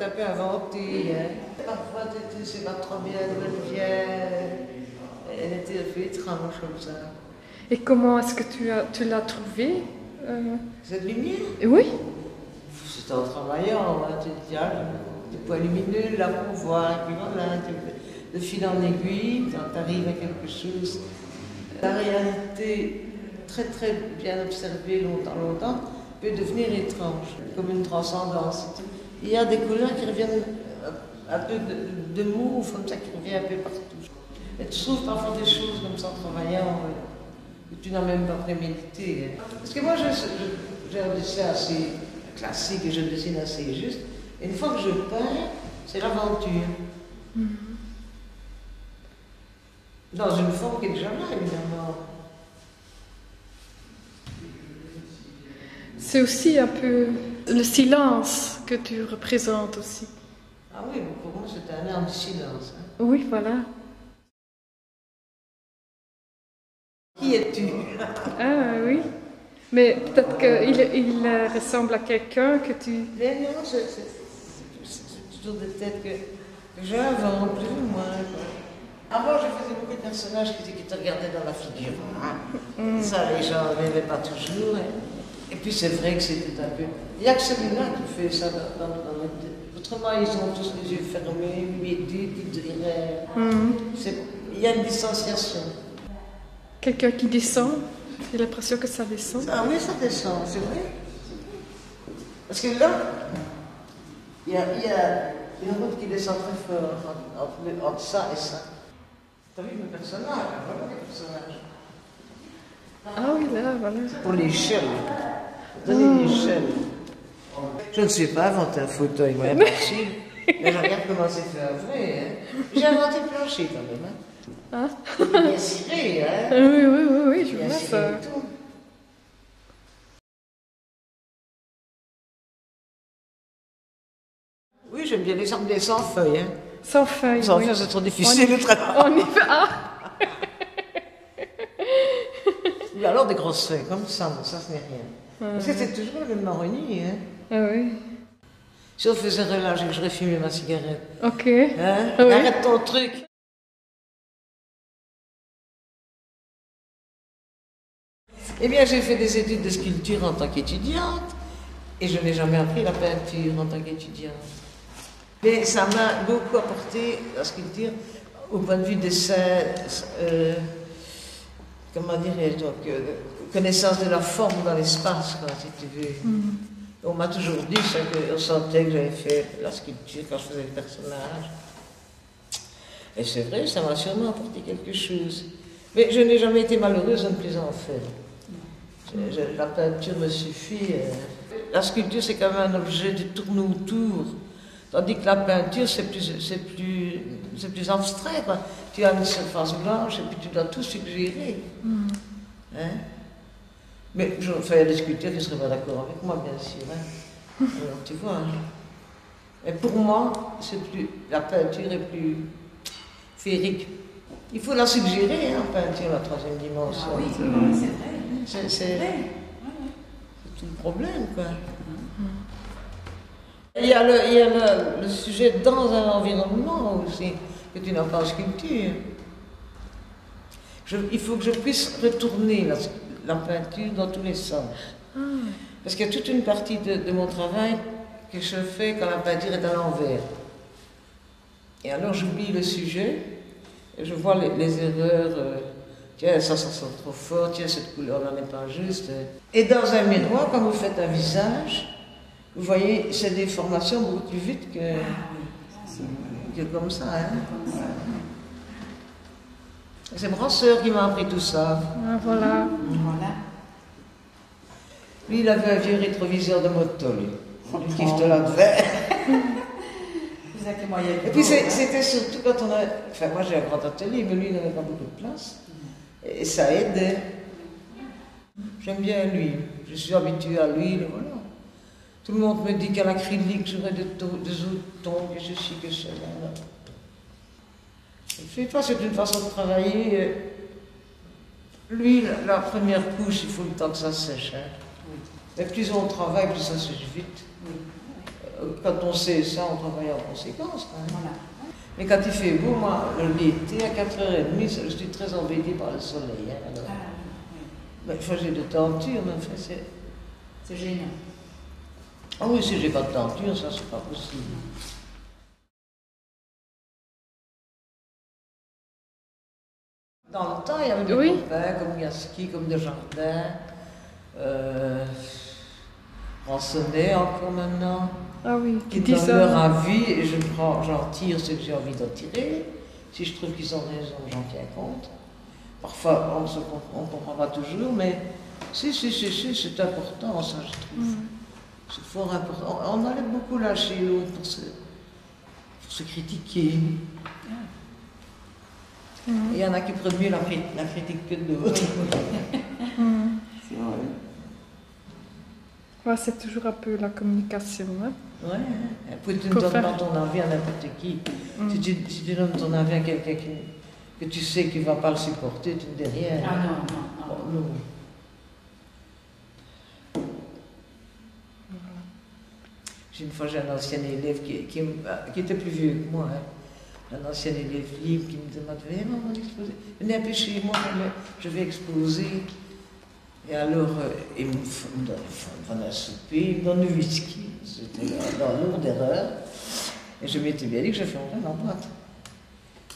un peu inventée. Hein. Parfois, tu ne sais pas trop bien d'où elle vient. Elle était un peu étrange comme ça. Et comment est-ce que tu l'as trouvée Cette lumière? Oui. C'est en travaillant, hein. Tu te dis, ah, des points lumineux, là pour voir, et puis voilà, de fil en aiguille, quand tu arrives à quelque chose. La réalité, très très bien observée longtemps, peut devenir étrange, comme une transcendance. Il y a des couleurs qui reviennent un peu de mauve, comme ça, qui revient un peu partout. Et tu trouves parfois des choses comme ça en travaillant, que tu n'as même pas prémédité. Hein. Parce que moi, j'ai un dessin assez classique et je dessine assez juste. Et une fois que je peins, c'est l'aventure. Dans une forme qui est déjà là, évidemment. C'est aussi un peu le silence que tu représentes aussi. Ah oui, pour moi, c'est un art du silence. Hein. Oui, voilà. Qui es-tu? Ah oui. Mais peut-être qu'il ressemble à quelqu'un que tu... Mais non, c'est toujours des têtes que j'invente, plus ou moins. Avant, je faisais beaucoup de personnages qui te regardaient dans la figure. Hein. Ça, les gens n'aimaient pas toujours. Hein. Et puis, c'est vrai que c'était un peu... Il n'y a que celui-là qui fait ça dans notre tête. Autrement, ils ont tous les yeux fermés, médus, qui diraient... Il y a une distanciation. Quelqu'un qui descend, j'ai l'impression que ça descend. Ah oui, ça descend, c'est vrai. Parce que là, il y a une route qui descend très fort entre ça et ça. T'as vu le personnage? Voilà le personnage. Ah oui, là, voilà. Pour l'échelle. Donner l'échelle. Je ne sais pas inventer un fauteuil, moi, impossible. Mais je regarde comment c'est fait à vrai. Hein. J'ai inventé le plancher quand même. Hein. Hein? Bien ciré, hein? Oui, je bien vois ciré ça. et tout. Oui, j'aime bien les arbres des sans feuilles. Hein. Sans feuilles. Sans oui. feuilles, c'est trop difficile de travailler. On y va. Ah. Ou alors des grosses feuilles, comme ça, mais ça, ce n'est rien. Parce que c'est toujours le même marronnier. Hein. Ah oui. Si on faisait relâche et que j'aurais fumé ma cigarette. Ok. Hein? Ah oui. Arrête ton truc. Eh bien, j'ai fait des études de sculpture en tant qu'étudiante et je n'ai jamais appris la peinture en tant qu'étudiante. Mais ça m'a beaucoup apporté, la sculpture, au point de vue dessin, comment dirais-je, donc, connaissance de la forme dans l'espace, quoi, si tu veux. On m'a toujours dit ça, qu'on sentait que j'avais fait la sculpture quand je faisais le personnage. Et c'est vrai, ça m'a sûrement apporté quelque chose. Mais je n'ai jamais été malheureuse de ne plus en faire. La peinture me suffit. La sculpture, c'est quand même un objet qui tourne autour. Tandis que la peinture, c'est plus abstrait. Quoi. Tu as une surface blanche et puis tu dois tout suggérer. Hein? Mais il y a des sculpteurs qui ne seraient pas d'accord avec moi, bien sûr. Hein? Alors, tu vois. Hein? Mais pour moi, la peinture est plus féerique. Il faut la suggérer, hein, en peinture, la troisième dimension. Ah oui, c'est vrai. C'est tout le problème, quoi. Il y a le sujet dans un environnement aussi, que tu n'as pas en sculpture. Il faut que je puisse retourner la peinture dans tous les sens. Parce qu'il y a toute une partie de mon travail que je fais quand la peinture est à l'envers. Et alors j'oublie le sujet, et je vois les erreurs. Tiens, ça sent trop fort, tiens, cette couleur-là n'est pas juste. Et dans un miroir, quand vous faites un visage, vous voyez ces déformations beaucoup plus vite que comme ça. Hein. C'est mon soeur qui m'a appris tout ça. Ah, voilà. Lui, il avait un vieux rétroviseur de moto, lui. Il kiffe de la devait. Et puis c'était surtout quand on a... Enfin, moi j'ai un grand atelier, mais lui, il n'avait pas beaucoup de place. Et ça aidait. J'aime bien lui. Je suis habituée à lui, voilà. Tout le monde me dit qu'à l'acrylique, j'aurais des autres tons, que ceci, que cela. Je sais pas, c'est une façon de travailler. Lui, la première couche, il faut le temps que ça sèche. Hein. Et plus on travaille, plus ça sèche vite. quand on sait ça, on travaille en conséquence. Hein. Voilà. Mais quand il fait beau, moi, l'été, à 4h30, je suis très embêtée par le soleil. Hein, alors. Ah, oui. Ben, enfin, j'ai des tentures, mais enfin, C'est gênant. Ah oui, si j'ai pas de tenture, ça, c'est pas possible. Dans le temps, il y avait des copains comme Yaski, comme Desjardins, Ransonnet encore maintenant, Ah oui, qui donnent leur avis et j'en tire ce que j'ai envie d'en tirer. Si je trouve qu'ils ont raison, j'en tiens compte. Parfois, on ne comprend pas toujours, mais si, c'est important, ça, je trouve. C'est fort important. On enlève beaucoup lâcher l'autre pour se critiquer. Il y en a qui prennent mieux la critique que d'autres. C'est vrai. Ouais, c'est toujours un peu la communication. Hein? Ouais. Puis tu ne donnes pas ton avis à n'importe qui. Si tu donnes ton avis à quelqu'un que tu sais qu'il ne va pas le supporter, tu ne dis rien. Ah non. Non. Une fois, j'ai un ancien élève qui était plus vieux que moi. Hein. Un ancien élève libre qui me demandait maman, exposer. Venez un peu chez moi, je vais exposer. Et alors, il me donne un souper, il me donne du whisky. C'était dans lourde erreur. Et je m'étais bien dit que je ferais en boîte.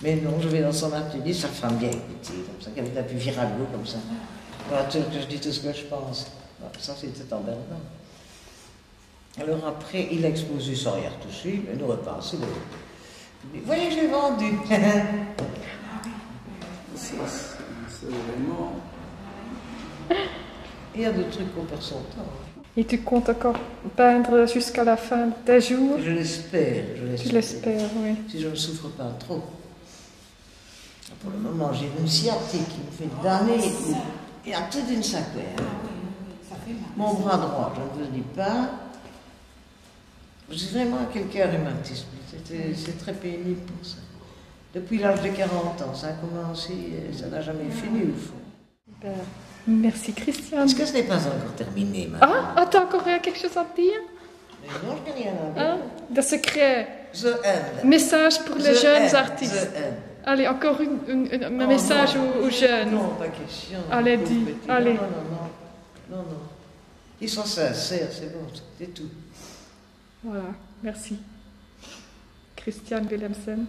Mais non, je vais dans son atelier, sa femme bien écoutée, comme ça, qui avait un peu virago comme ça. Voilà, que je dis tout ce que je pense. Ça, c'était en Berlin. Alors après, il a exposé sans rien retoucher, mais nous repassons. Vous voyez, j'ai vendu. C'est vraiment... Il y a des trucs qu'on perd son temps. Et tu comptes encore peindre jusqu'à la fin de tes jours? Je l'espère. Tu l'espères, oui. Si je ne souffre pas trop. Pour le moment, j'ai une sciatique qui me fait damner. Il y a toute une sacoche. Ça fait mal. Mon bras droit, je ne vous le dis pas. J'ai vraiment quelqu'un rhumatisme. C'est très pénible pour ça. Depuis l'âge de 40 ans, ça a commencé, ça n'a jamais fini au fond. Ben, merci Christiane. Est-ce que ce n'est pas encore terminé, madame? T'as encore quelque chose à dire? Mais non, je n'ai rien à dire. De secret. The end. Message pour les jeunes artistes. The end. Allez, encore un message aux jeunes. Non, pas question. Allez, dis. Allez. Non. Ils sont sincères, c'est bon, c'est tout. Voilà, merci. Christiane Willemsen.